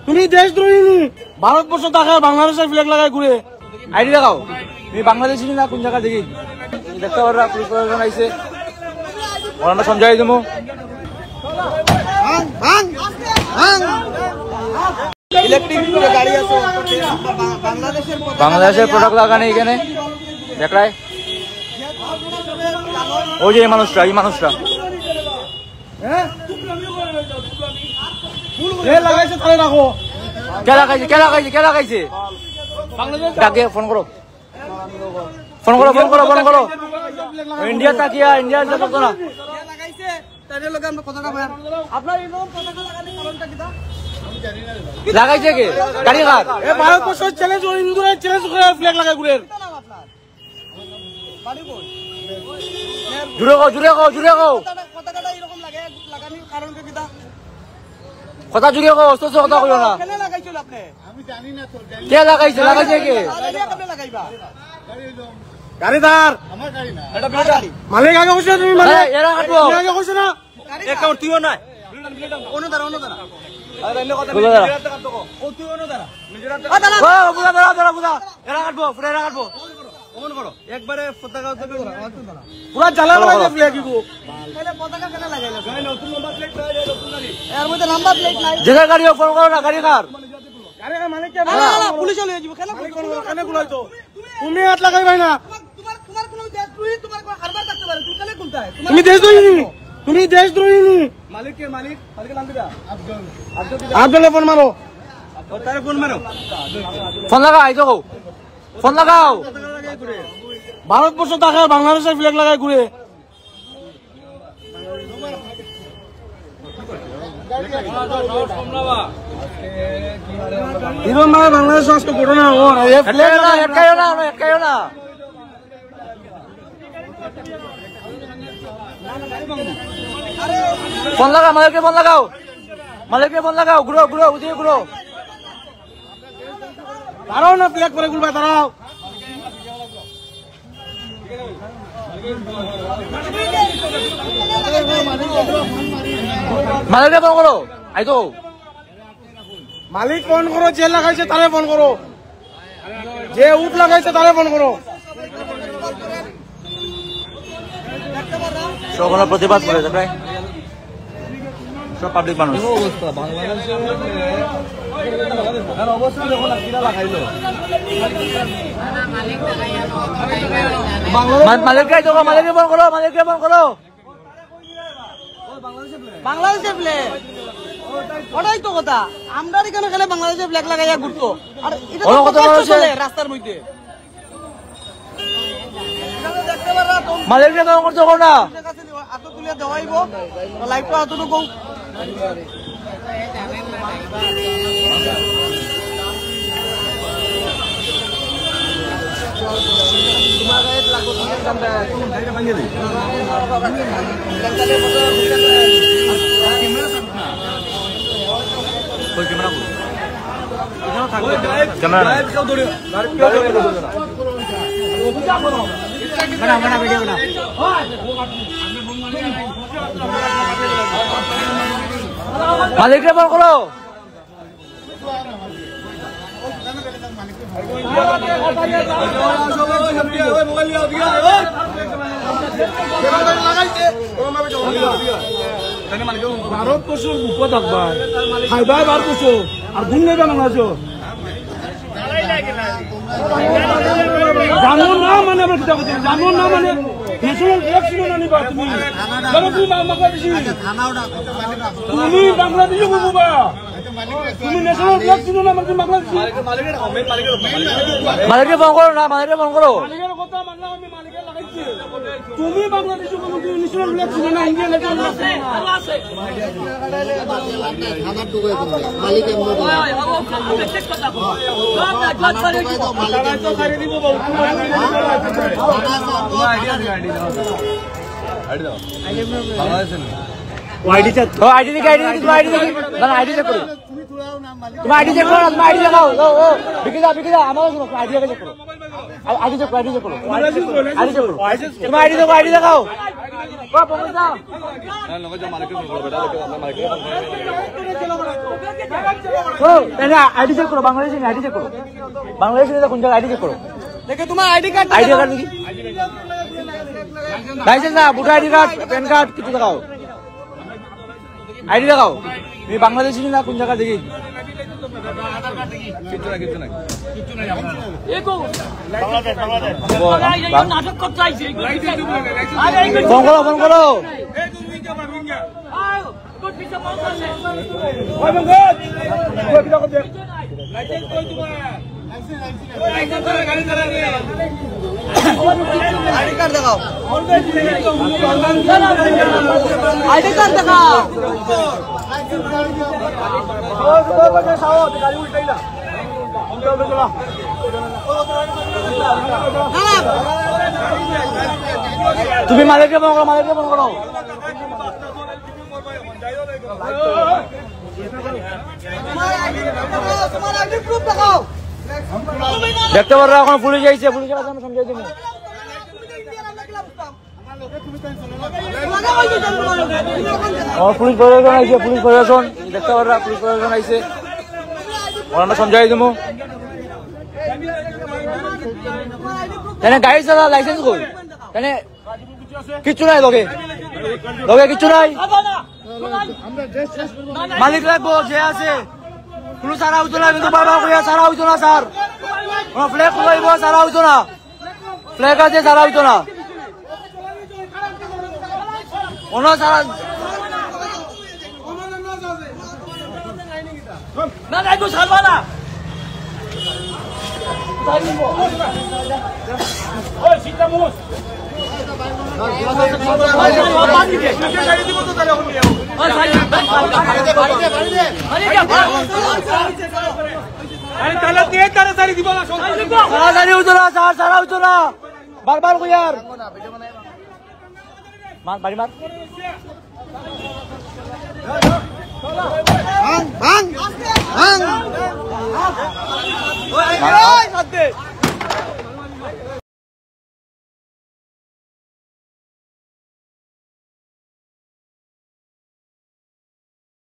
তুমি দেশদ্রোহী ভারতবর্ষ দেখায় বাংলাদেশের ফ্ল্যাগ লাগায় ঘুরে আইডি দেখাও তুমি বাংলাদেশি না কোন জায়গা দেখি দেখতে পারবা পুলিশ প্রশাসন আইছে ওরা সমঝাই দেবো বাংলাদেশের প্রোডাক্ট লাগানো এখানে দেখায় ওই যে এই মানুষটা লাগাইছে তাহলে রাখো কে লাগাইছে ডাকে ফোন করো ইন্ডিয়া তাকিয়া ইন্ডিয়া যাবো না লাগাইছে কে গাড়ি কার ভারতবর্ষের চ্যালেঞ্জ ইন্দুরের চ্যালেঞ্জ করে ফ্ল্যাগ লাগায় ঘুরে জুড়ে গো কথা জুড়ে গো অস্ত কথা কইও না কে লাগাইছে কে গাড়িদার মালিক আগে বসে তুমি এরা কাটবো আগে বসে না এক কাউন্ট তুইও না অন্য দাঁড়া আরে এনে কথা ও তুই অন্য দাঁড়া এরা কাটবো অমন করো একবারে পতাকা উত্তোলন করো পুরো জ্বালা লাগাইছে ফ্ল্যাগ গো তাহলে পতাকা কেন লাগাইলো গায় নতুন নাম্বার প্লেট নাই নতুন গাড়ি এর মধ্যে নাম্বার প্লেট নাই যেটা গাড়িও ফোন করো না গাড়ি কার মানে কে না পুলিশ লয়ে যাবে কেন গুলাইতো তুমি হাত লাগাই ভাই না তোমার কোন দেশদ্রোহী তোমার কোন হারবার থাকতে পারে তুমি কেন কোনটায় তুমি দেশদ্রোহী মালিকের নাম কি দা আব্দুল ফোন মারো তারে ফোন মারো ফোন লাগাও ভারতবর্ষ দেখায় বাংলাদেশের ফ্ল্যাগ লাগায় ঘুরে বাংলাদেশ আজকে ঘটনা ফোন লাগাও মালিককে ফোন লাগাও ঘুরো দাঁড়াও না প্লেক করে গুলবা দাঁড়াও মালিককে ফোন করো আইতো মালিক ফোন করো যে লাগাইছে তারে ফোন করো যে উঠ লাগাইছে তারে ফোন করো সকল প্রতিবাদ করে প্রায় সব পাবলিক মানুষ অবস্থা মালিককে ফোন করো বাংলাদেশের ফ্ল্যাগ ওটাই তো কথা আমরা এখানে খেলে বাংলাদেশের ফ্ল্যাগ লাগাইয়া ঘুরতো আর এটা রাস্তার মধ্যে মালিককে ফোন করছো না এত তুলে দেওয়াইব লাইভটা এতটুকু মালিককে ফোন করো ভারতবর্ষের উপর থাকবার খাইবার বার করছো আর ঘুম নেবে বাংলাদেশ জানো না মানে জানো না মানে ন্যাশনাল ফ্ল্যাগ ছিল না নিবা তুমি তুমি বাংলাদেশি বুবা তুমি ন্যাশনাল ফ্ল্যাগ ছিল না মানে বাংলাদেশি মালিককে ফোন করো না মালিককে ফোন করো মালিকের কথা মানলাম আমি মালিকের লাগাইছি তুমি বাংলাদেশি কোনো ন্যাশনাল ফ্ল্যাগ ছিল না ইন্ডিয়ান ন্যাশনাল ফ্ল্যাগ আছে আমার দুগে মালিকের আইডি চেক করো তুমি আইডি চেক করো তুমি আইডি দেখাও ও বিকিদা আমার আইডি চেক করো আইডি চেক করো তুমি আইডি দেখাও ও পঙ্কজ দা না লগো যে মালিককে ফোন করো বেটা আমরা মালিককে আইডি চেক করো, বাংলাদেশি আইডি চেক করো, বাংলাদেশি কোন জায়গায় আইডি চেক করো। দেখে তোমার আইডি কার্ড দেখি, লাইসেন্স না, voter ID card, pan card কিছু দেখাও, আইডি দেখাও। তুমি বাংলাদেশি না কোন জায়গা দেখি, ফোন করো। আইডি কার্ড দেখাও, আইডি কার্ড দেখাও। তুমি মালিককে ফোন করো, মালিককে ফোন করো। দেখতে পারো এখন পুলিশ আইছে, পুলিশের কাছে আমি সমঝাই দেবো। পুলিশ প্রশাসন আইছে, পুলিশ প্রশাসন দেখতে পারো, পুলিশ প্রশাসন আইছে, আমরা সমঝাই দেবো। গাড়ি চালা লাইসেন্স কই, কিচ্ছু নাই লগে, লগে কিচ্ছু নাই। মালিক লাগবো যে আছে, কোনো সারা হইতো না, কিন্তু বাবা কইয়া সারা হইতো না স্যার, ফ্ল্যাগ খুলাইব সারা হইতো না, ফ্ল্যাগ আছে সারা হইতো না, অন্য সারা না যাইবো সারবা না। বারবার কইয়ার মার বাড়ি মার ভাঙ ভাঙ ভাঙ